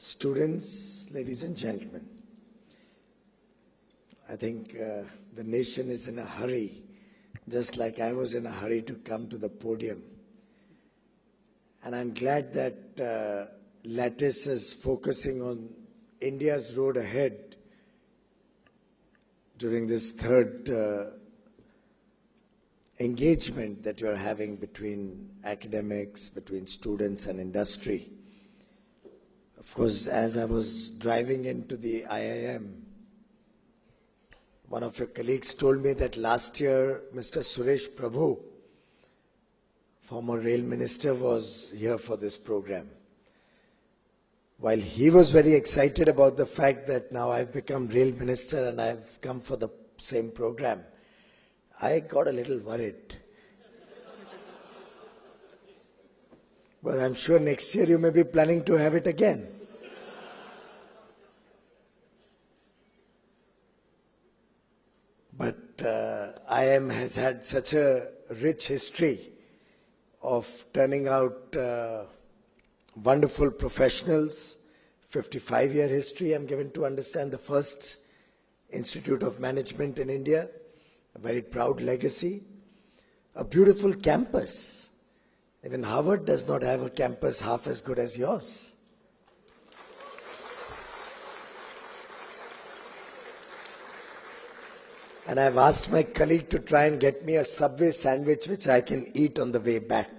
Students, ladies and gentlemen, I think the nation is in a hurry, just like I was in a hurry to come to the podium. And I'm glad that Lattice is focusing on India's road ahead during this third engagement that you're having between academics, between students and industry. Of course, as I was driving into the IIM, one of your colleagues told me that last year Mr. Suresh Prabhu, former rail minister, was here for this program. While he was very excited about the fact that now I've become rail minister and I've come for the same program, I got a little worried. But I'm sure next year you may be planning to have it again. But IIM has had such a rich history of turning out wonderful professionals. 55-year history, I'm given to understand, the first Institute of Management in India, a very proud legacy, a beautiful campus. Even Harvard does not have a campus half as good as yours. And I've asked my colleague to try and get me a Subway sandwich which I can eat on the way back.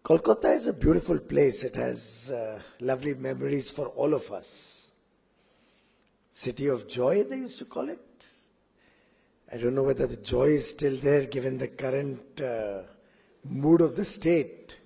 Kolkata is a beautiful place. It has lovely memories for all of us. City of joy, they used to call it. I don't know whether the joy is still there given the current mood of the state.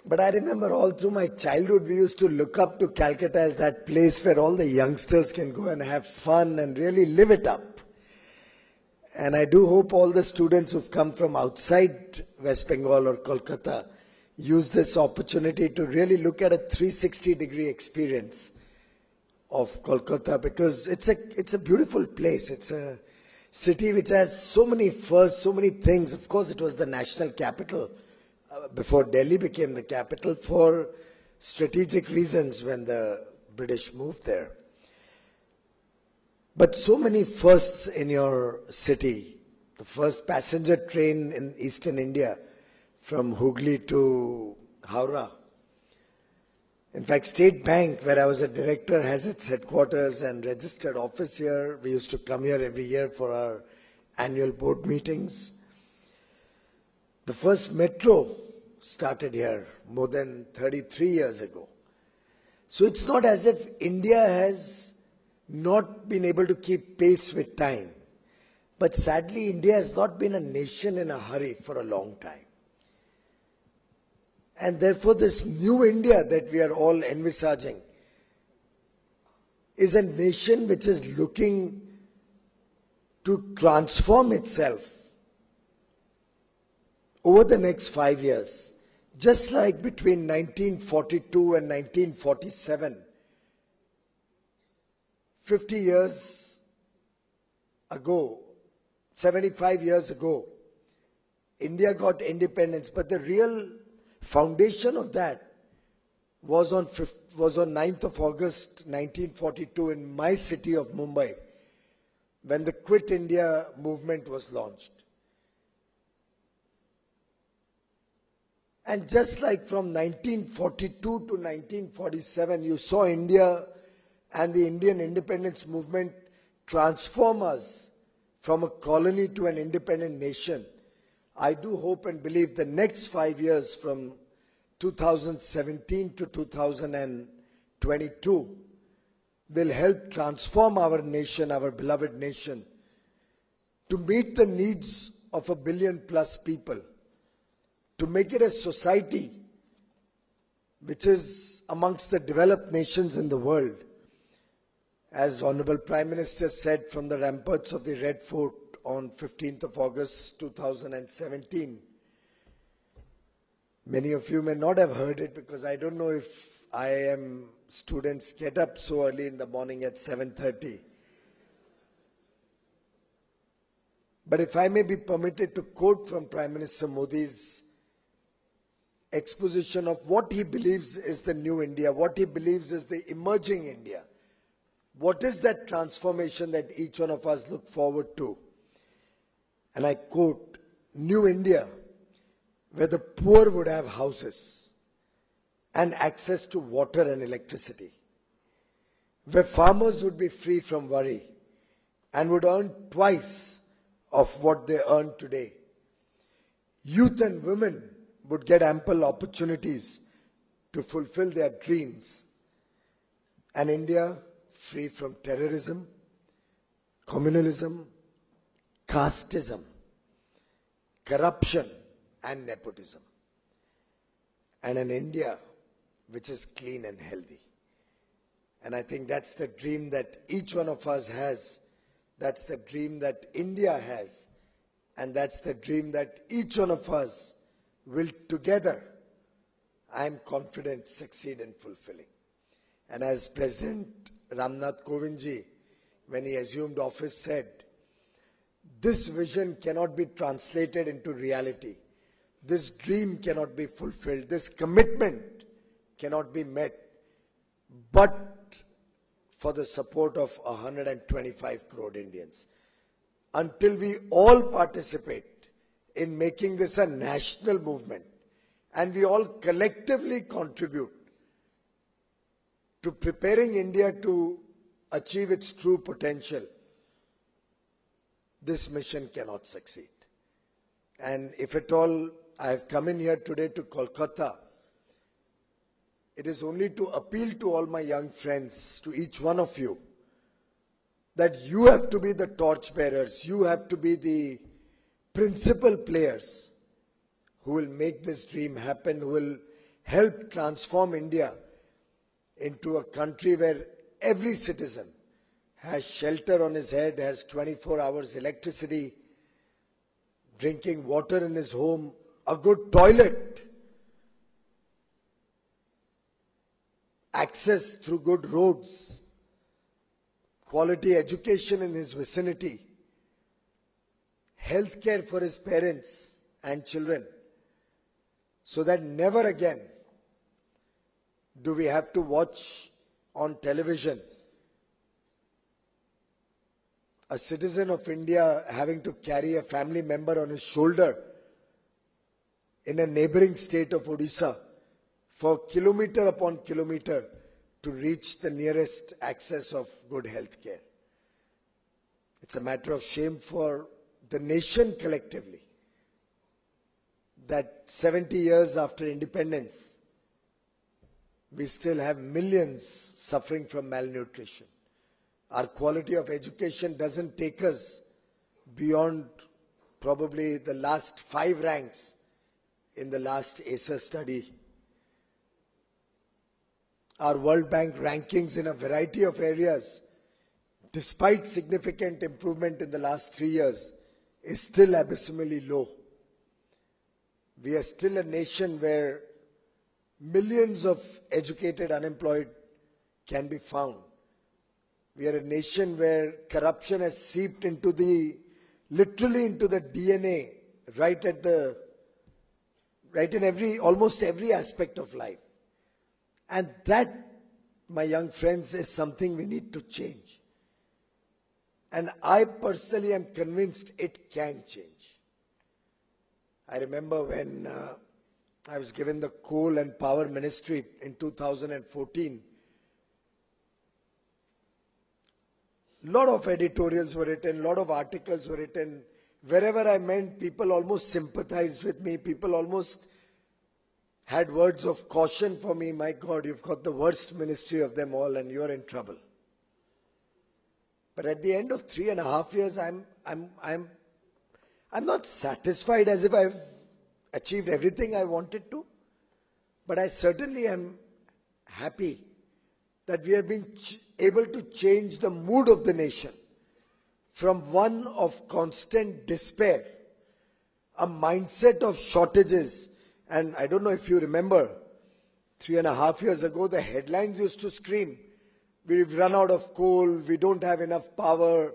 But I remember all through my childhood, we used to look up to Calcutta as that place where all the youngsters can go and have fun and really live it up. And I do hope all the students who've come from outside West Bengal or Kolkata use this opportunity to really look at a 360-degree experience of Kolkata, because it's a beautiful place. It's a city which has so many firsts, so many things. Of course, it was the national capital before Delhi became the capital for strategic reasons when the British moved there. But so many firsts in your city. The first passenger train in eastern India from Hooghly to Howrah. In fact, State Bank, where I was a director, has its headquarters and registered office here. We used to come here every year for our annual board meetings. The first metro started here more than 33 years ago. So it's not as if India has not been able to keep pace with time. But sadly, India has not been a nation in a hurry for a long time. And therefore, this new India that we are all envisaging is a nation which is looking to transform itself over the next 5 years. Just like between 1942 and 1947, 50 years ago, 75 years ago, India got independence, but the real foundation of that was on 9th of August 1942 in my city of Mumbai, when the Quit India movement was launched. And just like from 1942 to 1947, you saw India and the Indian independence movement transform us from a colony to an independent nation. I do hope and believe the next 5 years, from 2017 to 2022, will help transform our nation, our beloved nation, to meet the needs of 1 billion plus people, to make it a society which is amongst the developed nations in the world. As Honorable Prime Minister said from the ramparts of the Red Fort on 15th of August 2017, many of you may not have heard it because I don't know if IIM students get up so early in the morning at 7:30. But if I may be permitted to quote from Prime Minister Modi's exposition of what he believes is the new India, what he believes is the emerging India, what is that transformation that each one of us look forward to? And I quote, New India, where the poor would have houses and access to water and electricity, where farmers would be free from worry and would earn twice of what they earn today. Youth and women would get ample opportunities to fulfill their dreams. An India free from terrorism, communalism, casteism, corruption and nepotism. And an India which is clean and healthy. And I think that's the dream that each one of us has. That's the dream that India has. And that's the dream that each one of us will together, I am confident, succeed in fulfilling. And as President Ramnath Kovindji, when he assumed office, said, this vision cannot be translated into reality. This dream cannot be fulfilled. This commitment cannot be met, but for the support of 125 crore Indians. Until we all participate in making this a national movement and we all collectively contribute to preparing India to achieve its true potential, this mission cannot succeed. And if at all I have come in here today to Kolkata, it is only to appeal to all my young friends, to each one of you, that you have to be the torchbearers, you have to be the principal players who will make this dream happen, who will help transform India into a country where every citizen has shelter on his head, has 24 hours electricity, drinking water in his home, a good toilet, access through good roads, quality education in his vicinity, health care for his parents and children, so that never again do we have to watch on television a citizen of India having to carry a family member on his shoulder in a neighboring state of Odisha for kilometer upon kilometer to reach the nearest access of good health care. It's a matter of shame for the nation collectively that 70 years after independence, we still have millions suffering from malnutrition. Our quality of education doesn't take us beyond probably the last 5 ranks in the last ACER study. Our World Bank rankings in a variety of areas, despite significant improvement in the last 3 years, is still abysmally low. We are still a nation where millions of educated unemployed can be found. We are a nation where corruption has seeped into literally into the DNA, right in almost every aspect of life. And that, my young friends, is something we need to change. And I personally am convinced it can change. I remember when I was given the Coal and Power Ministry in 2014, a lot of editorials were written, a lot of articles were written. Wherever I went, people almost sympathized with me. People almost had words of caution for me. My God, you've got the worst ministry of them all and you're in trouble. But at the end of 3.5 years, I'm not satisfied as if I've achieved everything I wanted to. But I certainly am happy that we have been able to change the mood of the nation from one of constant despair, a mindset of shortages. And I don't know if you remember, 3.5 years ago, the headlines used to scream, we've run out of coal, we don't have enough power,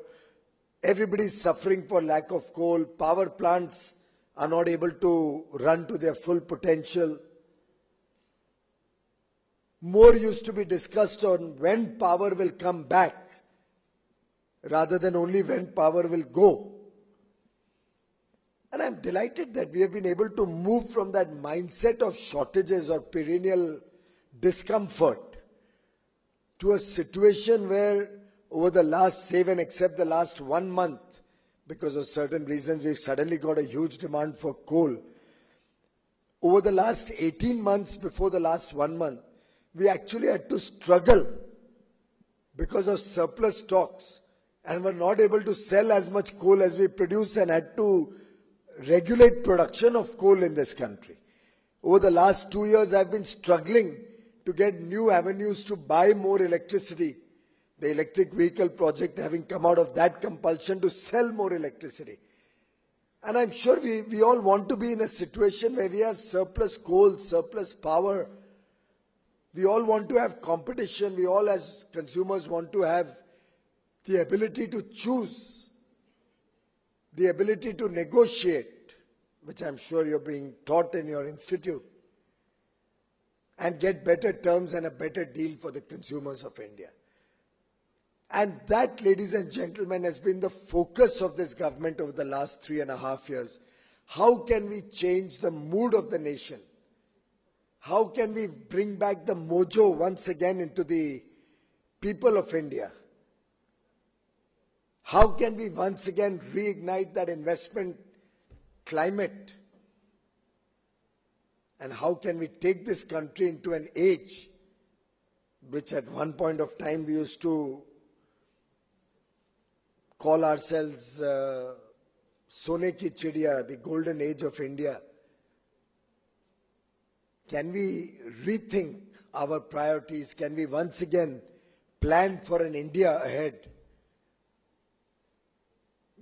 Everybody is suffering for lack of coal. Power plants are not able to run to their full potential. More used to be discussed on when power will come back rather than only when power will go. And I'm delighted that we have been able to move from that mindset of shortages or perennial discomfort to a situation where over the last, save and except the last 1 month, because of certain reasons, we've suddenly got a huge demand for coal. Over the last 18 months before the last 1 month, we actually had to struggle because of surplus stocks and were not able to sell as much coal as we produce and had to regulate production of coal in this country. Over the last 2 years, I've been struggling to get new avenues to buy more electricity. The electric vehicle project having come out of that compulsion to sell more electricity. And I'm sure we all want to be in a situation where we have surplus coal, surplus power. We all want to have competition. We all as consumers want to have the ability to choose, the ability to negotiate, which I'm sure you're being taught in your institute, and get better terms and a better deal for the consumers of India. And that, ladies and gentlemen, has been the focus of this government over the last 3.5 years. How can we change the mood of the nation? How can we bring back the mojo once again into the people of India? How can we once again reignite that investment climate? And how can we take this country into an age which at one point of time we used to call ourselves Sone ki Chidiya, the golden age of India? Can we rethink our priorities? Can we once again plan for an India ahead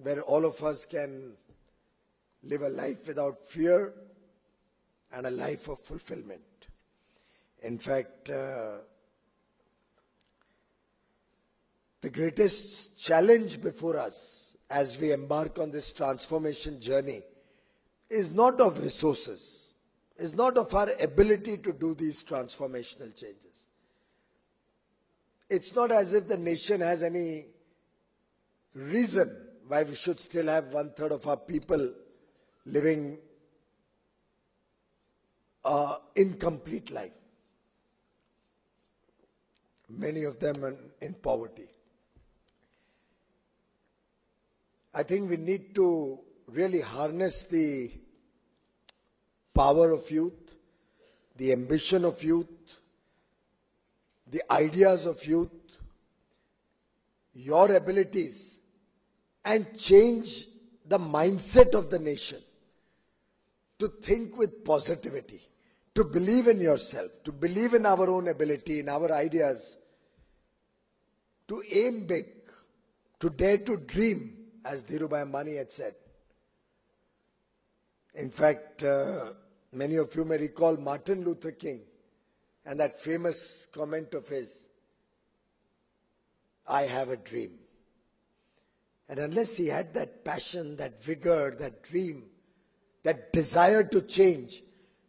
where all of us can live a life without fear and a life of fulfillment? In fact, the greatest challenge before us as we embark on this transformation journey is not of resources, is not of our ability to do these transformational changes. It's not as if the nation has any reason why we should still have 1/3 of our people living an incomplete life. Many of them in poverty. I think we need to really harness the power of youth, the ambition of youth, the ideas of youth, your abilities, and change the mindset of the nation to think with positivity, to believe in yourself, to believe in our own ability, in our ideas, to aim big, to dare to dream, as Dhirubhai Ambani had said. In fact, many of you may recall Martin Luther King and that famous comment of his, "I have a dream." And unless he had that passion, that vigor, that dream, that desire to change,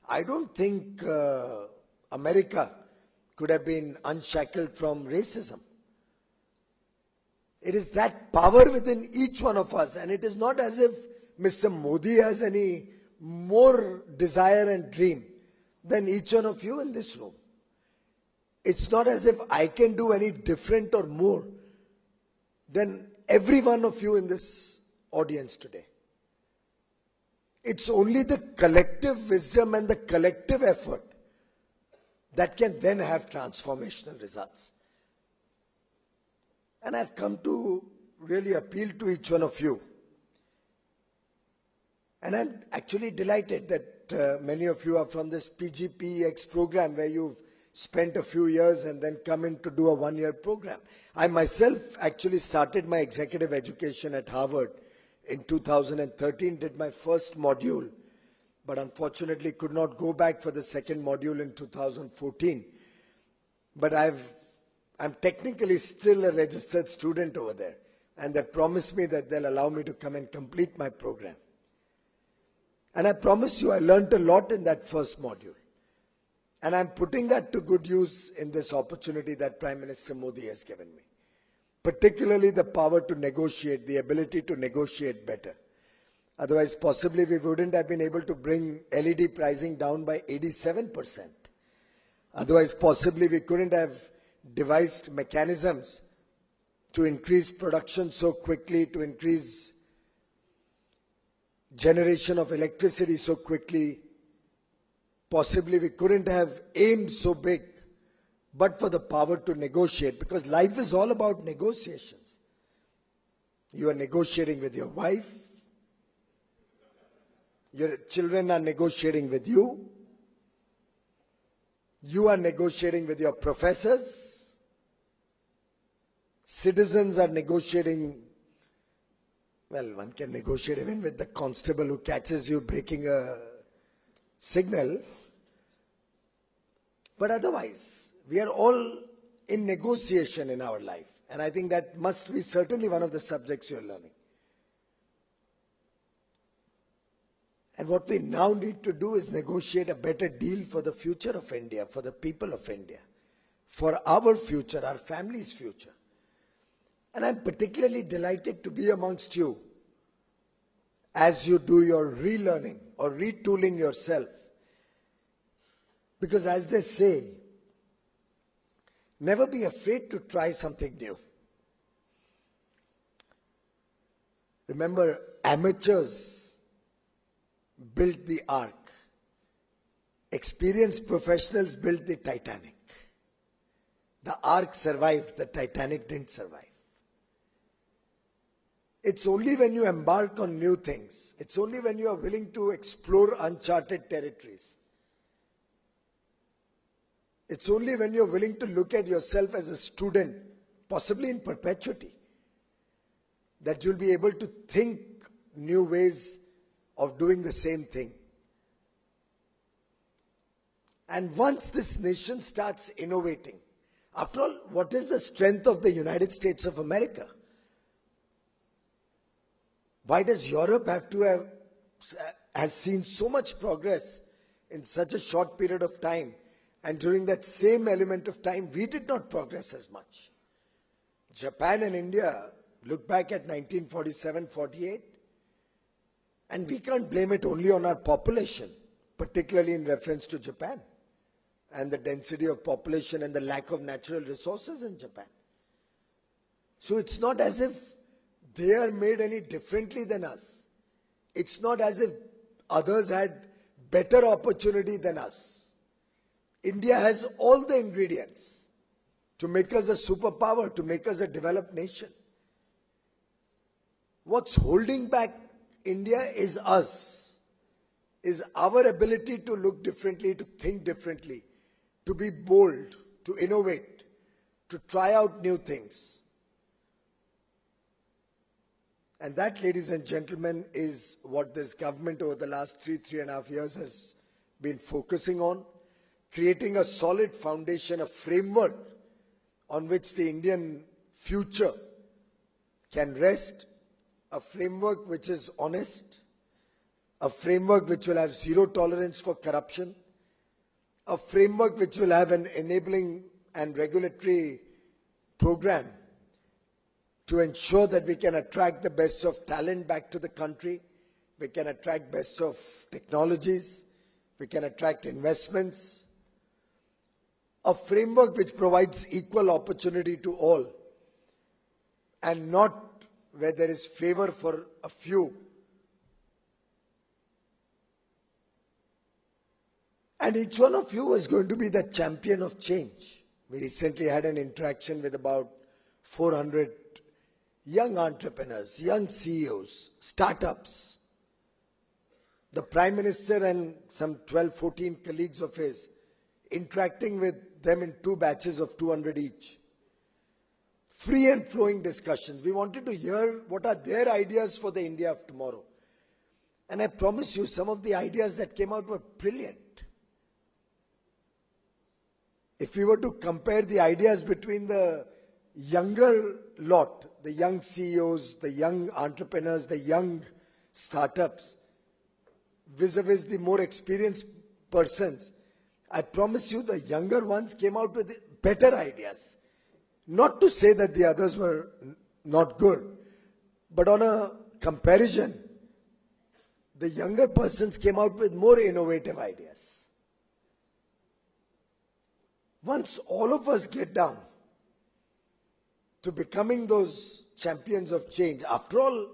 I don't think America could have been unshackled from racism. It is that power within each one of us, and it is not as if Mr. Modi has any more desire and dream than each one of you in this room. It's not as if I can do any different or more than every one of you in this audience today. It's only the collective wisdom and the collective effort that can then have transformational results. And I've come to really appeal to each one of you. And I'm actually delighted that many of you are from this PGPEX program where you've spent a few years and then come in to do a 1-year program. I myself actually started my executive education at Harvard in 2013, did my first module, but unfortunately could not go back for the second module in 2014. But I'm technically still a registered student over there. and they promised me that they'll allow me to come and complete my program. And I promise you, I learned a lot in that first module. And I'm putting that to good use in this opportunity that Prime Minister Modi has given me. Particularly the power to negotiate, the ability to negotiate better. Otherwise, possibly we wouldn't have been able to bring LED pricing down by 87%. Otherwise, possibly we couldn't have devised mechanisms to increase production so quickly, to increase generation of electricity so quickly. Possibly we couldn't have aimed so big, but for the power to negotiate, because life is all about negotiations. You are negotiating with your wife, your children are negotiating with you, you are negotiating with your professors, citizens are negotiating. Well, one can negotiate even with the constable who catches you breaking a signal. But otherwise, we are all in negotiation in our life. And I think that must be certainly one of the subjects you're learning. And what we now need to do is negotiate a better deal for the future of India, for the people of India, for our future, our family's future. And I'm particularly delighted to be amongst you as you do your relearning or retooling yourself. Because as they say, never be afraid to try something new. Remember, amateurs built the Ark. Experienced professionals built the Titanic. The Ark survived, the Titanic didn't survive. It's only when you embark on new things, it's only when you are willing to explore uncharted territories, it's only when you're willing to look at yourself as a student, possibly in perpetuity, that you'll be able to think new ways of doing the same thing. And once this nation starts innovating, after all, what is the strength of the United States of America? Why does Europe has seen so much progress in such a short period of time? And during that same element of time, we did not progress as much. Japan and India, look back at 1947-48, and we can't blame it only on our population, particularly in reference to Japan, and the density of population and the lack of natural resources in Japan. So it's not as if they are made any differently than us. It's not as if others had better opportunity than us. India has all the ingredients to make us a superpower, to make us a developed nation. What's holding back India is us, is our ability to look differently, to think differently, to be bold, to innovate, to try out new things. And that, ladies and gentlemen, is what this government over the last 3.5 years has been focusing on, creating a solid foundation, a framework on which the Indian future can rest, a framework which is honest, a framework which will have zero tolerance for corruption, a framework which will have an enabling and regulatory program to ensure that we can attract the best of talent back to the country, we can attract best of technologies, we can attract investments, a framework which provides equal opportunity to all and not where there is favor for a few. And each one of you is going to be the champion of change. We recently had an interaction with about 400 young entrepreneurs, young CEOs, startups. The Prime Minister and some 12, 14 colleagues of his, interacting with them in 2 batches of 200 each. Free and flowing discussions. We wanted to hear what are their ideas for the India of tomorrow. And I promise you, some of the ideas that came out were brilliant. If we were to compare the ideas between the younger lot, the young CEOs, the young entrepreneurs, the young startups, vis-a-vis the more experienced persons, I promise you the younger ones came out with better ideas. Not to say that the others were not good, but on a comparison, the younger persons came out with more innovative ideas. Once all of us get down to becoming those champions of change, after all,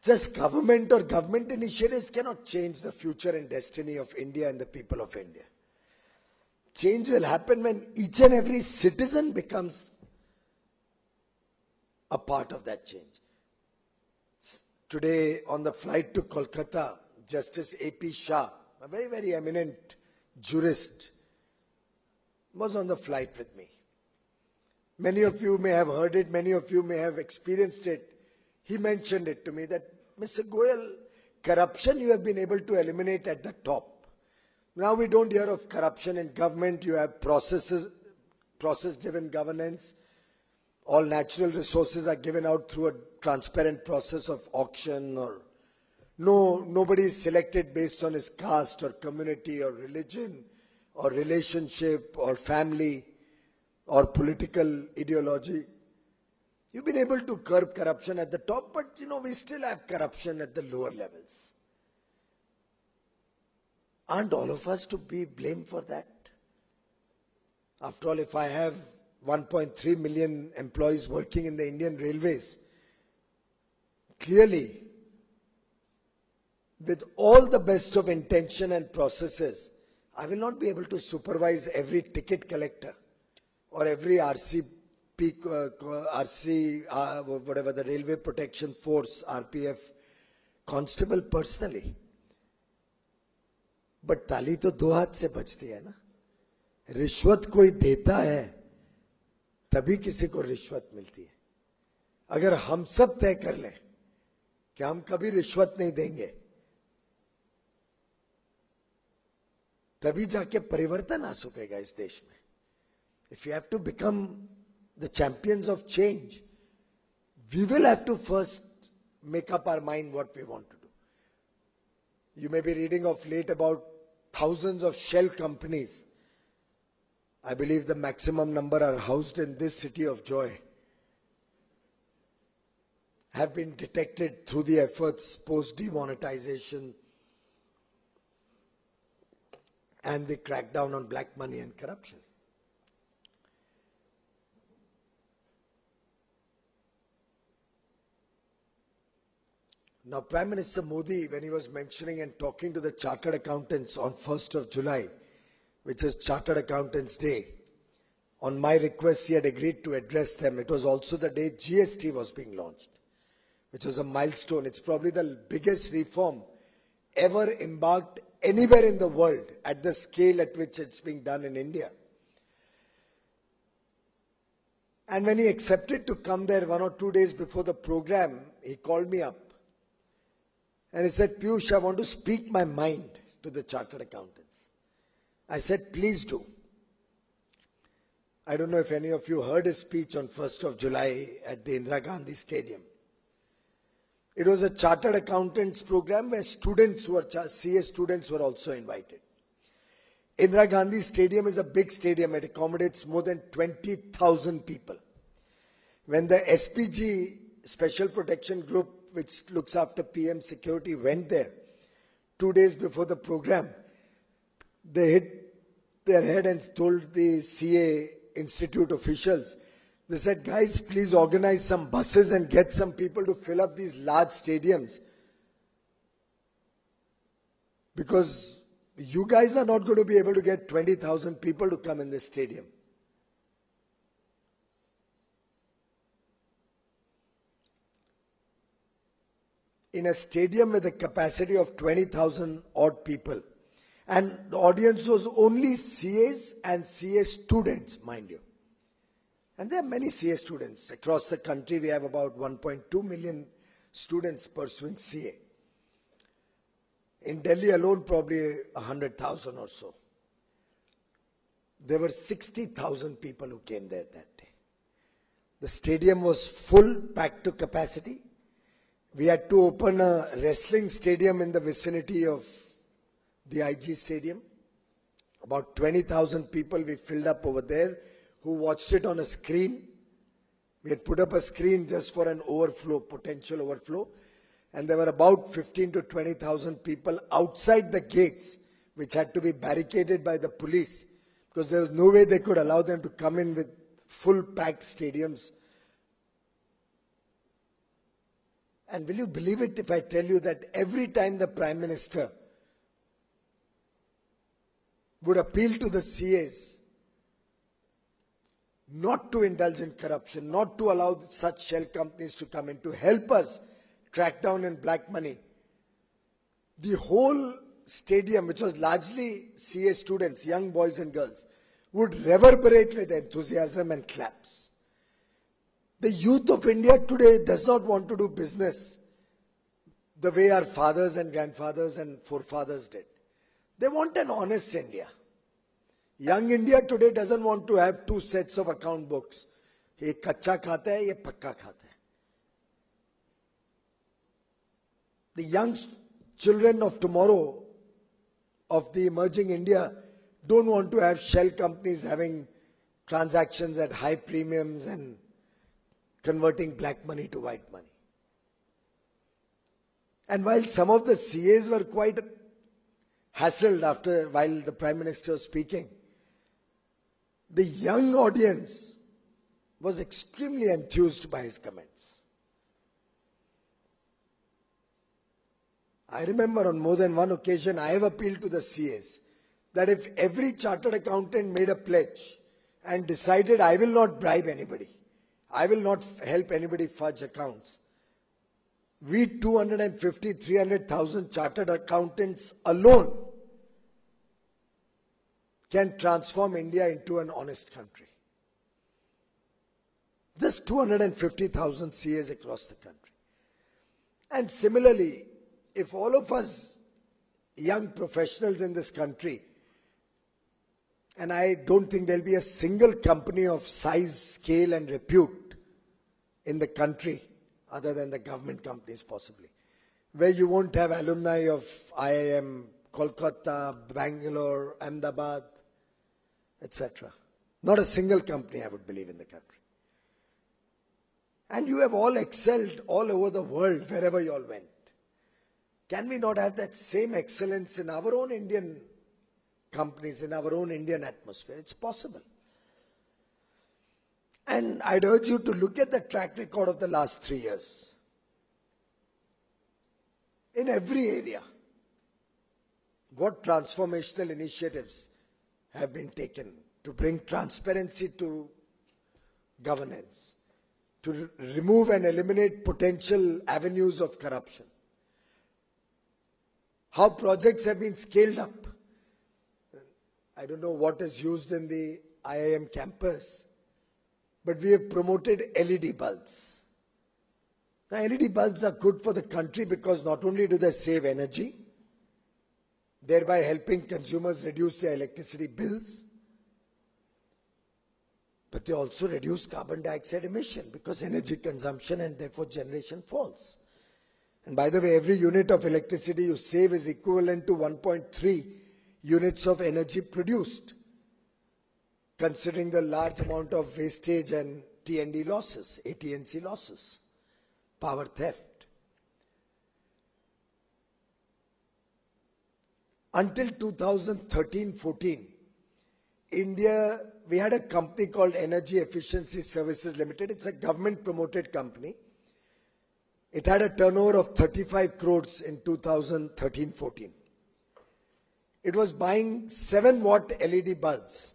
just government or government initiatives cannot change the future and destiny of India and the people of India. Change will happen when each and every citizen becomes a part of that change. Today on the flight to Kolkata, Justice A.P. Shah, a very, very eminent jurist, was on the flight with me. Many of you may have heard it, many of you may have experienced it. He mentioned it to me that, Mr. Goyal, corruption you have been able to eliminate at the top. Now we don't hear of corruption in government. You have process-driven governance. All natural resources are given out through a transparent process of auction, or nobody is selected based on his caste or community or religion or relationship or family or political ideology. You've been able to curb corruption at the top, but we still have corruption at the lower levels. Aren't all of us to be blamed for that? After all, if I have 1.3 million employees working in the Indian Railways, clearly, with all the best of intention and processes, I will not be able to supervise every ticket collector or every whatever the Railway Protection Force, RPF, constable personally. But ताली तो दो हाथ से बजती है ना. रिश्वत कोई देता है तभी किसी को रिश्वत मिलती है. अगर हम सब तय कर लें कि हम कभी रिश्वत नहीं देंगे, तभी जाके परिवर्तन आ सकेगा इस देश में. If you have to become the champions of change, we will have to first make up our mind what we want to do. You may be reading of late about thousands of shell companies. I believe the maximum number are housed in this city of joy, have been detected through the efforts post-demonetization and the crackdown on black money and corruption. Now, Prime Minister Modi, when he was mentioning and talking to the chartered accountants on 1st of July, which is Chartered Accountants Day, on my request, he had agreed to address them. It was also the day GST was being launched, which was a milestone. It's probably the biggest reform ever embarked anywhere in the world at the scale at which it's being done in India. And when he accepted to come there 1 or 2 days before the program, he called me up. And he said, Piyush, I want to speak my mind to the chartered accountants. I said, please do. I don't know if any of you heard his speech on 1st of July at the Indira Gandhi Stadium. It was a chartered accountants program where students who were CA students were also invited. Indira Gandhi Stadium is a big stadium. It accommodates more than 20,000 people. When the SPG, Special Protection Group, which looks after PM security, went there 2 days before the program, they hit their head and told the CA Institute officials, they said, guys, please organize some buses and get some people to fill up these large stadiums, because you guys are not going to be able to get 20,000 people to come in this stadium. In a stadium with a capacity of 20,000 odd people. And the audience was only CAs and CA students, mind you. And there are many CA students. Across the country, we have about 1.2 million students pursuing CA. In Delhi alone, probably 100,000 or so. There were 60,000 people who came there that day. The stadium was full, packed to capacity. We had to open a wrestling stadium in the vicinity of the IG stadium. About 20,000 people we filled up over there who watched it on a screen. We had put up a screen just for an overflow, potential overflow. And there were about 15 to 20,000 people outside the gates, which had to be barricaded by the police, because there was no way they could allow them to come in with full packed stadiums. And will you believe it if I tell you that every time the Prime Minister would appeal to the CAs not to indulge in corruption, not to allow such shell companies to come in, to help us crack down in black money, the whole stadium, which was largely CA students, young boys and girls, would reverberate with enthusiasm and claps. The youth of India today does not want to do business the way our fathers and grandfathers and forefathers did. They want an honest India. Young India today doesn't want to have two sets of account books. Ye kacha khata hai, ye pakka khata hai. The young children of tomorrow of the emerging India don't want to have shell companies having transactions at high premiums and converting black money to white money. And while some of the CAs were quite hassled while the Prime Minister was speaking, the young audience was extremely enthused by his comments. I remember on more than one occasion I have appealed to the CAs that if every chartered accountant made a pledge and decided I will not bribe anybody, I will not help anybody fudge accounts, we 250, 300,000 chartered accountants alone can transform India into an honest country. Just 250,000 CAs across the country. And similarly, if all of us young professionals in this country, and I don't think there'll be a single company of size, scale and repute in the country, other than the government companies possibly, where you won't have alumni of IIM, Kolkata, Bangalore, Ahmedabad, etc. Not a single company, I would believe, in the country. And you have all excelled all over the world, wherever you all went. Can we not have that same excellence in our own Indian companies, in our own Indian atmosphere? It's possible. And I'd urge you to look at the track record of the last 3 years. In every area, what transformational initiatives have been taken to bring transparency to governance, to remove and eliminate potential avenues of corruption. How projects have been scaled up. I don't know what is used in the IIM campus, but we have promoted LED bulbs. Now, LED bulbs are good for the country because not only do they save energy, thereby helping consumers reduce their electricity bills, but they also reduce carbon dioxide emission because energy consumption and therefore generation falls. And by the way, every unit of electricity you save is equivalent to 1.3 units of energy produced, considering the large amount of wastage and T&D losses, AT&C losses, power theft. Until 2013-14, India, we had a company called Energy Efficiency Services Limited. It's a government-promoted company. It had a turnover of 35 crores in 2013-14. It was buying 7-watt LED bulbs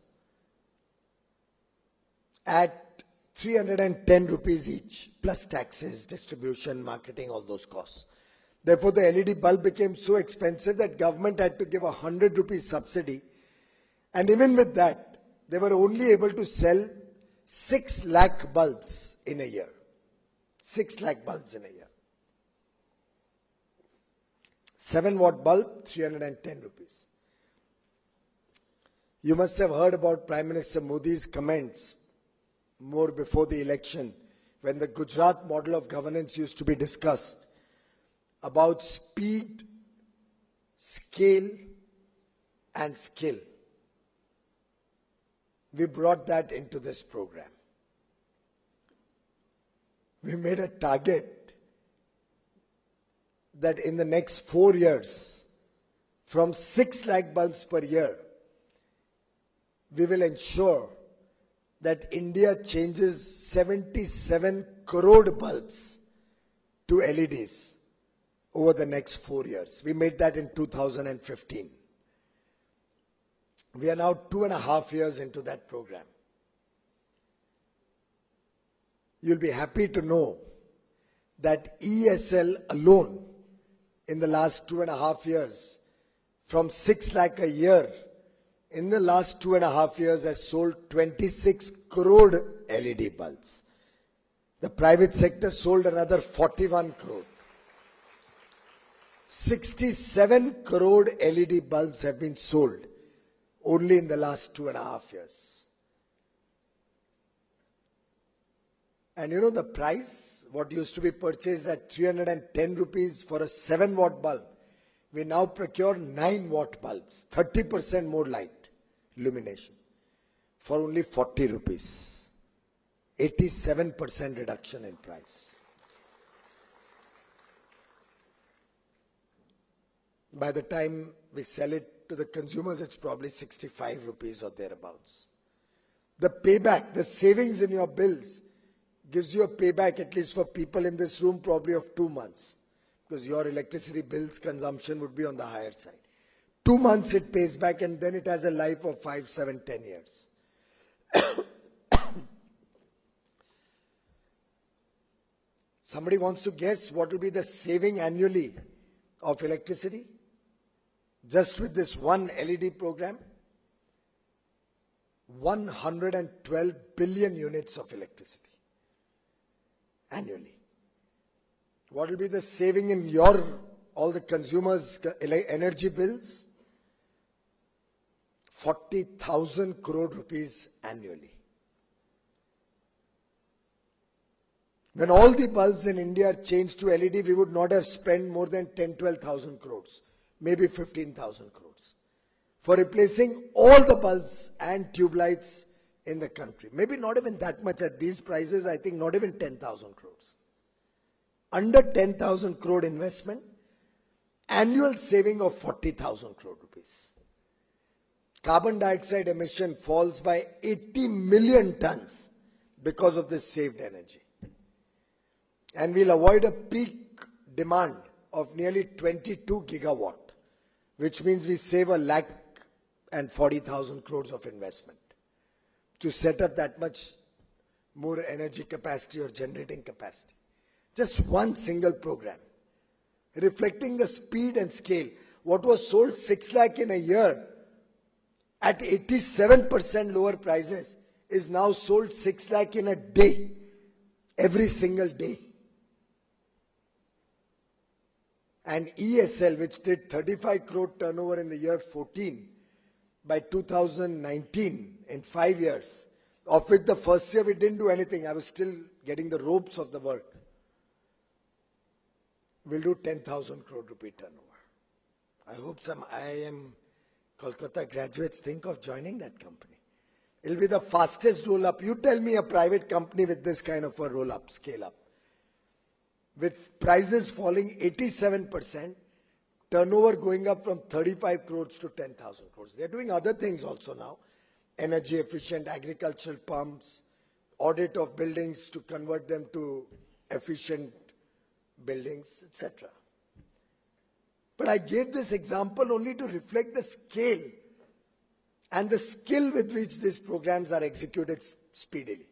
at 310 rupees each, plus taxes, distribution, marketing, all those costs. Therefore, the LED bulb became so expensive that government had to give 100 rupees subsidy. And even with that, they were only able to sell 6 lakh bulbs in a year. 6 lakh bulbs in a year. 7-watt bulb, 310 rupees. You must have heard about Prime Minister Modi's comments more before the election, when the Gujarat model of governance used to be discussed, about speed, scale, and skill. We brought that into this program. We made a target that in the next 4 years, from 6 lakh bulbs per year, we will ensure that India changes 77 crore bulbs to LEDs over the next 4 years. We made that in 2015. We are now 2.5 years into that program. You'll be happy to know that ESL alone in the last 2.5 years, from 6 lakh a year, in the last 2.5 years has sold 26 crore LED bulbs. The private sector sold another 41 crore. 67 crore LED bulbs have been sold only in the last 2.5 years. And you know the price, what used to be purchased at 310 rupees for a 7-watt bulb, we now procure 9-watt bulbs, 30% more light illumination for only 40 rupees. 87% reduction in price. By the time we sell it to the consumers, it's probably 65 rupees or thereabouts. The payback, the savings in your bills gives you a payback, at least for people in this room, probably of 2 months. Because your electricity bills consumption would be on the higher side. 2 months it pays back, and then it has a life of 5, 7, 10 years. Somebody wants to guess what will be the saving annually of electricity? Just with this one LED program? 112 billion units of electricity annually. What will be the saving in all the consumers' energy bills? 40,000 crore rupees annually. When all the bulbs in India changed to LED, we would not have spent more than 10,000-12,000 crores, maybe 15,000 crores, for replacing all the bulbs and tube lights in the country. Maybe not even that much at these prices, I think not even 10,000 crores. Under 10,000 crore investment, annual saving of 40,000 crore rupees. Carbon dioxide emission falls by 80 million tons because of this saved energy. And we'll avoid a peak demand of nearly 22 gigawatt, which means we save 1,40,000 crores of investment to set up that much more energy capacity or generating capacity. Just one single program, reflecting the speed and scale. What was sold 6 lakh in a year at 87% lower prices is now sold 6 lakh in a day, every single day. And ESL, which did 35 crore turnover in the year 14, by 2019, in 5 years, of which the first year we didn't do anything, I was still getting the ropes of the work, we'll do 10,000 crore rupee turnover. I hope some IIM Kolkata graduates think of joining that company. It'll be the fastest roll-up. You tell me a private company with this kind of a roll-up, scale-up, with prices falling 87%, turnover going up from 35 crores to 10,000 crores. They're doing other things also now. Energy efficient agricultural pumps, audit of buildings to convert them to efficient buildings, etc. But I gave this example only to reflect the scale and the skill with which these programs are executed speedily.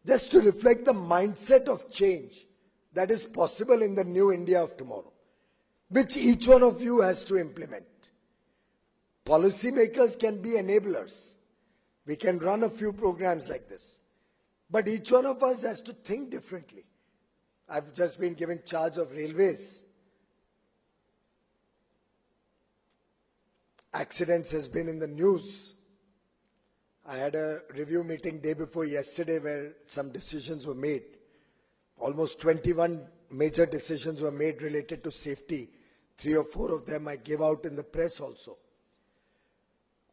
Just to reflect the mindset of change that is possible in the new India of tomorrow, which each one of you has to implement. Policymakers can be enablers. We can run a few programs like this. But each one of us has to think differently. I've just been given charge of railways. Accidents has been in the news. I had a review meeting day before yesterday where some decisions were made. Almost 21 major decisions were made related to safety. 3 or 4 of them I gave out in the press also.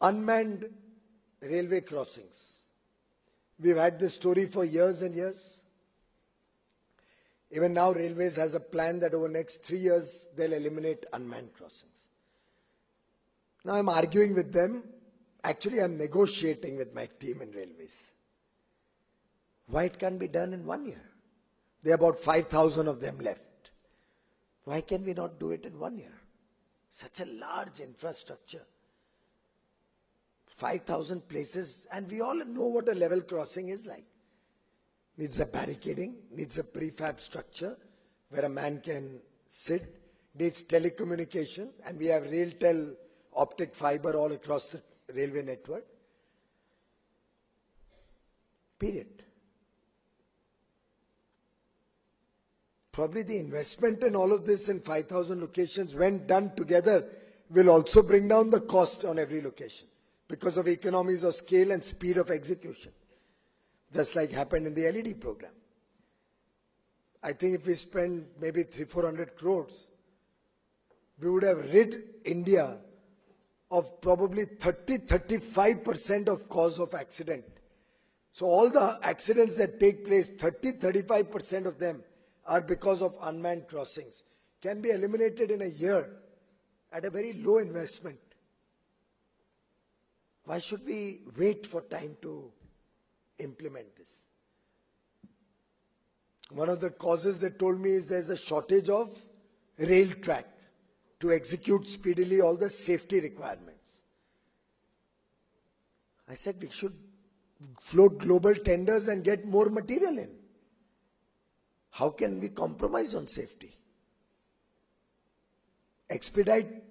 Unmanned railway crossings. We've had this story for years and years. Even now, Railways has a plan that over the next 3 years, they'll eliminate unmanned crossings. Now I'm arguing with them. Actually, I'm negotiating with my team in Railways. Why it can't be done in 1 year? There are about 5,000 of them left. Why can we not do it in 1 year? Such a large infrastructure. 5,000 places, and we all know what a level crossing is like. Needs a barricading, needs a prefab structure where a man can sit, needs telecommunication, and we have RailTel optic fiber all across the railway network. Period. Probably the investment in all of this in 5,000 locations, when done together, will also bring down the cost on every location because of economies of scale and speed of execution. Just like happened in the LED program. I think if we spend maybe 300-400 crores, we would have rid India of probably 30-35% of cause of accident. So all the accidents that take place, 30-35% of them are because of unmanned crossings, can be eliminated in a year at a very low investment. Why should we wait for time to implement this? One of the causes they told me is there's a shortage of rail track to execute speedily all the safety requirements. I said we should float global tenders and get more material in. How can we compromise on safety? Expedite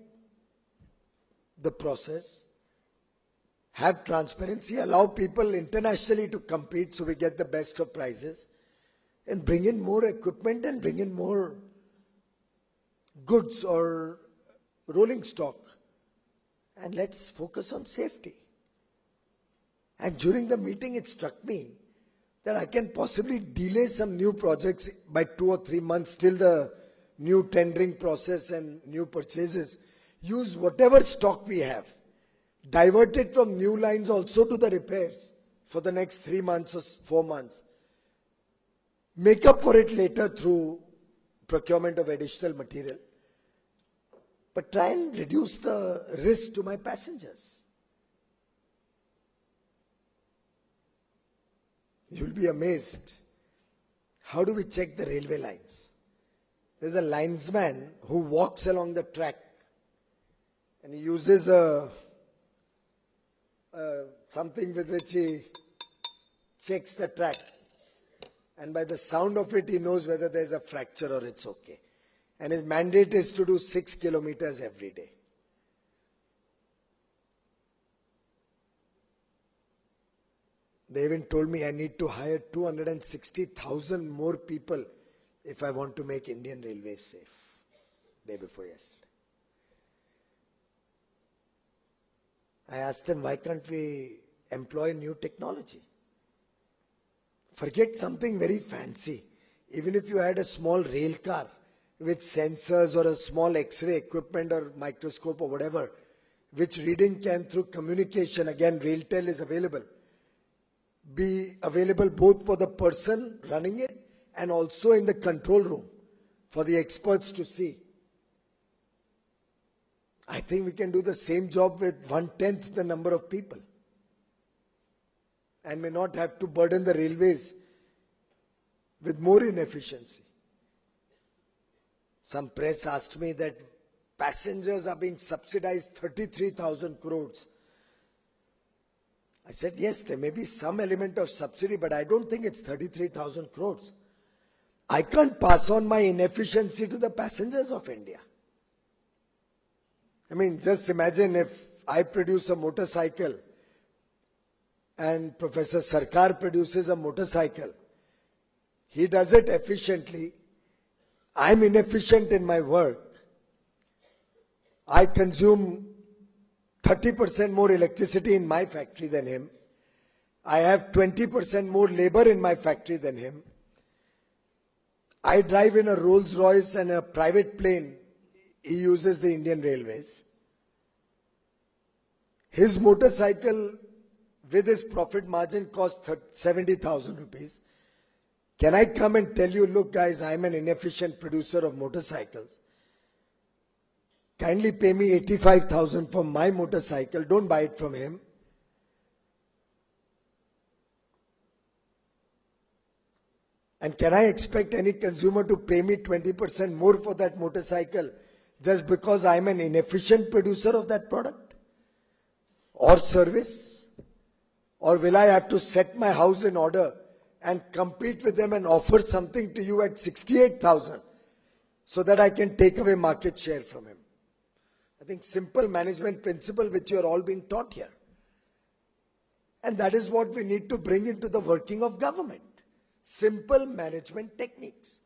the process, have transparency, allow people internationally to compete so we get the best of prices, and bring in more equipment and bring in more goods or rolling stock. And let's focus on safety. And during the meeting, it struck me that I can possibly delay some new projects by 2 or 3 months till the new tendering process and new purchases. Use whatever stock we have. Divert it from new lines also to the repairs for the next 3 months or 4 months. Make up for it later through procurement of additional material. But try and reduce the risk to my passengers. You'll be amazed. How do we check the railway lines? There's a linesman who walks along the track and he uses something with which he checks the track. And by the sound of it, he knows whether there's a fracture or it's okay. And his mandate is to do 6 kilometers every day. They even told me I need to hire 260,000 more people if I want to make Indian Railways safe. Day before yesterday. I asked them, why can't we employ new technology? Forget something very fancy. Even if you had a small rail car with sensors or a small X-ray equipment or microscope or whatever, which reading can through communication, again RailTel is available, be available both for the person running it and also in the control room for the experts to see. I think we can do the same job with 1/10 the number of people and may not have to burden the railways with more inefficiency. Some press asked me that passengers are being subsidized 33,000 crores. I said, yes, there may be some element of subsidy, but I don't think it's 33,000 crores. I can't pass on my inefficiency to the passengers of India. I mean, just imagine if I produce a motorcycle and Professor Sarkar produces a motorcycle. He does it efficiently. I'm inefficient in my work. I consume 30% more electricity in my factory than him. I have 20% more labor in my factory than him. I drive in a Rolls Royce and a private plane. He uses the Indian Railways. His motorcycle with his profit margin costs 70,000 rupees. Can I come and tell you, look guys, I'm an inefficient producer of motorcycles. Kindly pay me 85,000 for my motorcycle. Don't buy it from him. And can I expect any consumer to pay me 20% more for that motorcycle just because I'm an inefficient producer of that product or service? Or will I have to set my house in order and compete with them and offer something to you at 68,000 so that I can take away market share from him? I think simple management principle which you are all being taught here. And that is what we need to bring into the working of government. Simple management techniques.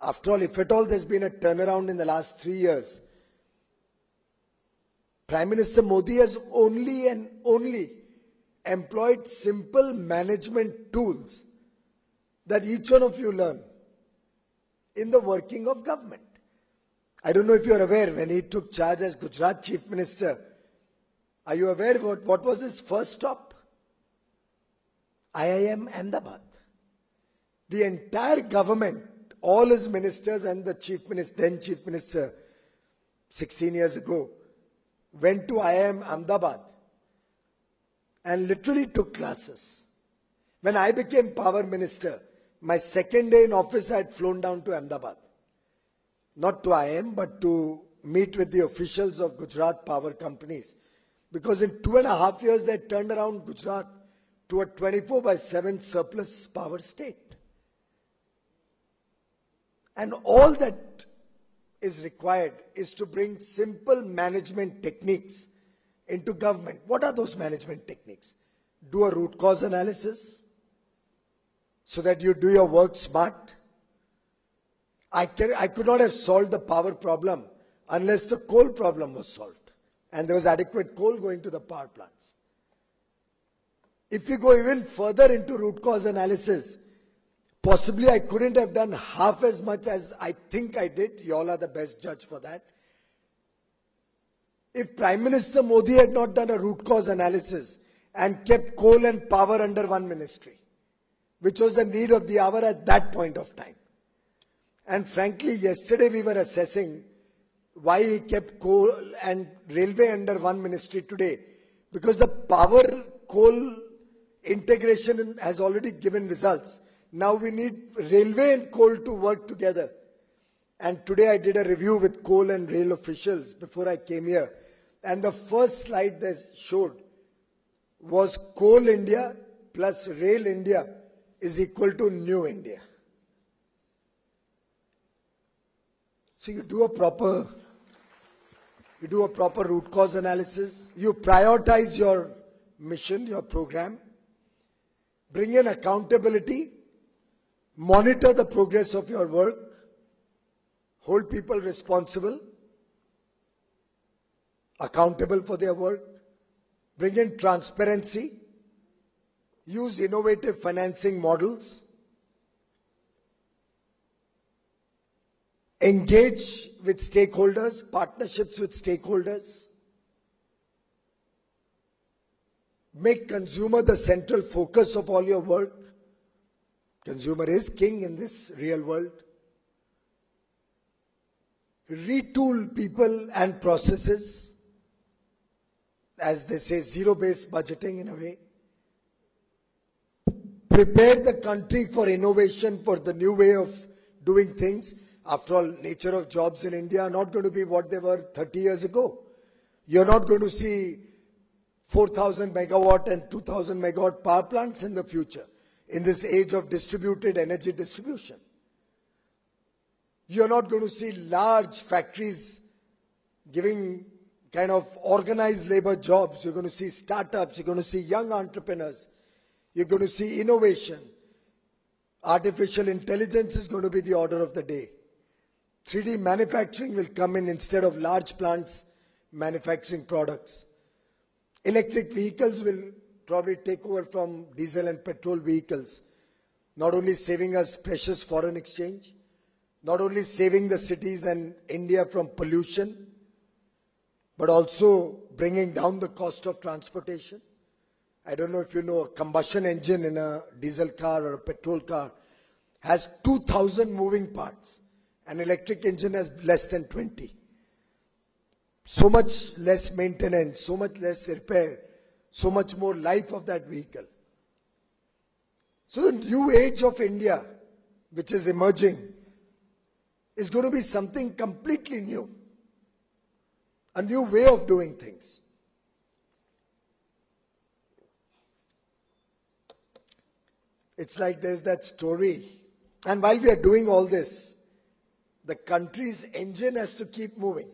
After all, if at all there's been a turnaround in the last 3 years, Prime Minister Modi has only and only employed simple management tools that each one of you learn in the working of government. I don't know if you are aware, when he took charge as Gujarat Chief Minister, are you aware what was his first stop? IIM Ahmedabad. The entire government, all his ministers and the then Chief Minister 16 years ago, went to IIM Ahmedabad and literally took classes. When I became Power Minister, my second day in office I had flown down to Ahmedabad. Not to IIM, but to meet with the officials of Gujarat power companies. Because in 2.5 years they turned around Gujarat to a 24/7 surplus power state. And all that is required is to bring simple management techniques into government. What are those management techniques? Do a root cause analysis so that you do your work smart. I could not have solved the power problem unless the coal problem was solved and there was adequate coal going to the power plants. If you go even further into root cause analysis, possibly I couldn't have done half as much as I think I did. You all are the best judge for that. If Prime Minister Modi had not done a root cause analysis and kept coal and power under one ministry, which was the need of the hour at that point of time. And frankly, yesterday we were assessing why he kept coal and railway under one ministry today. Because the power coal integration has already given results. Now we need railway and coal to work together. And today I did a review with coal and rail officials before I came here. And the first slide they showed was Coal India plus Rail India is equal to New India. So you do a proper root cause analysis. You prioritize your mission, your program. Bring in accountability. Monitor the progress of your work. Hold people responsible, accountable for their work. Bring in transparency. Use innovative financing models. Engage with stakeholders, partnerships with stakeholders. Make consumer the central focus of all your work. Consumer is king in this real world. Retool people and processes. As they say, zero-based budgeting in a way. Prepare the country for innovation, for the new way of doing things. After all, nature of jobs in India are not going to be what they were 30 years ago. You're not going to see 4,000 megawatt and 2,000 megawatt power plants in the future, in this age of distributed energy distribution. You're not going to see large factories giving kind of organized labor jobs. You're going to see startups. You're going to see young entrepreneurs. You're going to see innovation. Artificial intelligence is going to be the order of the day. 3D manufacturing will come in instead of large plants manufacturing products. Electric vehicles will probably take over from diesel and petrol vehicles, not only saving us precious foreign exchange, not only saving the cities and India from pollution, but also bringing down the cost of transportation. I don't know if you know, a combustion engine in a diesel car or a petrol car has 2,000 moving parts. An electric engine has less than 20. So much less maintenance, so much less repair, so much more life of that vehicle. So the new age of India, which is emerging, is going to be something completely new. A new way of doing things. It's like there's that story. And while we are doing all this, the country's engine has to keep moving.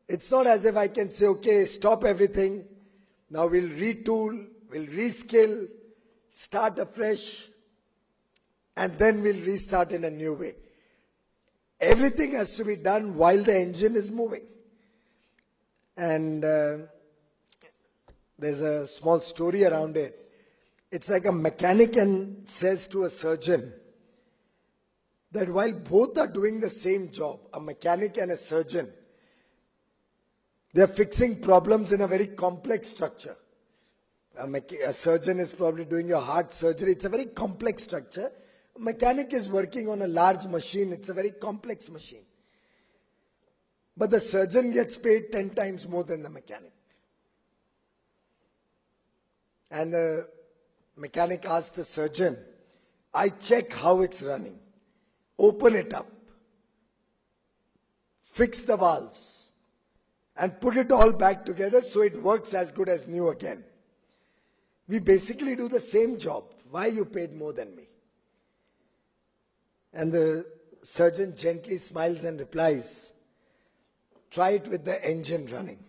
It's not as if I can say, okay, stop everything. Now we'll retool, we'll reskill, start afresh, and then we'll restart in a new way. Everything has to be done while the engine is moving. And there's a small story around it. It's like a mechanic and says to a surgeon that while both are doing the same job, a mechanic and a surgeon, they're fixing problems in a very complex structure. A surgeon is probably doing your heart surgery. It's a very complex structure. A mechanic is working on a large machine. It's a very complex machine. But the surgeon gets paid 10 times more than the mechanic. And the mechanic asks the surgeon, I check how it's running. Open it up. Fix the valves. And put it all back together so it works as good as new again. We basically do the same job. Why you paid more than me? And the surgeon gently smiles and replies, try it with the engine running.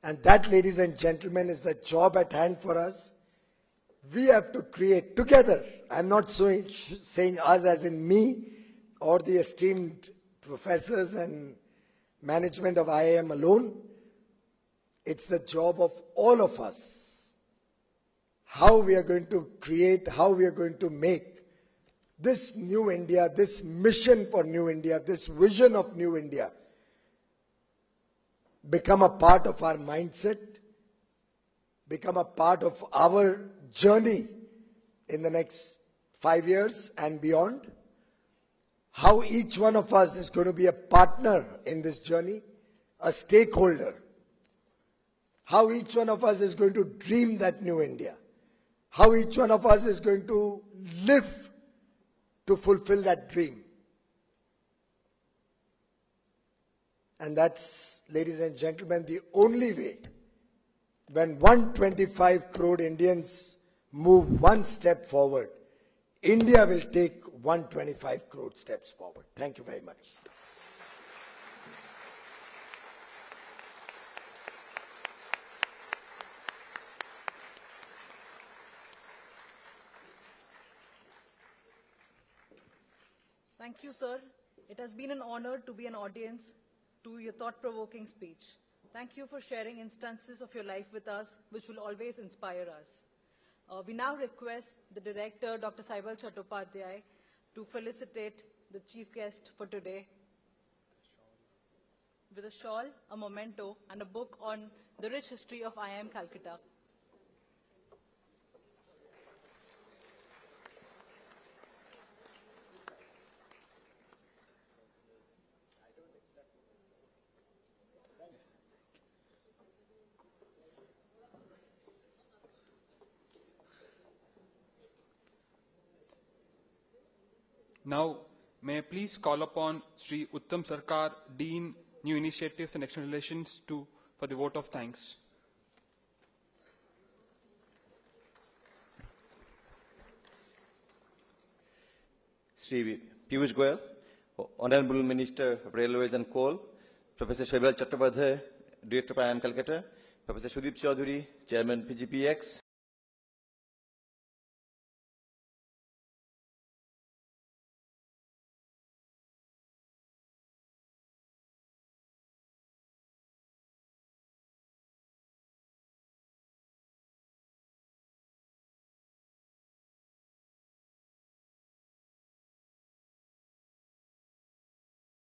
And that, ladies and gentlemen, is the job at hand for us. We have to create together. I'm not saying us as in me or the esteemed professors and management of IIM alone. It's the job of all of us. How we are going to create, how we are going to make this new India, this mission for new India, this vision of new India become a part of our mindset, become a part of our journey in the next 5 years and beyond. How each one of us is going to be a partner in this journey, a stakeholder. How each one of us is going to dream that new India. How each one of us is going to live to fulfill that dream. And that's, ladies and gentlemen, the only way. When 125 crore Indians move one step forward, India will take 125 crore steps forward. Thank you very much. Thank you, sir. It has been an honor to be an audience to your thought-provoking speech. Thank you for sharing instances of your life with us, which will always inspire us. We now request the director, Dr. Saibal Chattopadhyay, to felicitate the chief guest for today with a shawl, a memento, and a book on the rich history of IIM Calcutta. Now, may I please call upon Sri Uttam Sarkar, Dean, New Initiatives and External Relations, for the vote of thanks. Sri Piyush Goyal, Honorable Minister of Railways and Coal, Professor Saibal Chattopadhyay, Director of IIM Calcutta, Professor Sudeep Chaudhary, Chairman PGPX,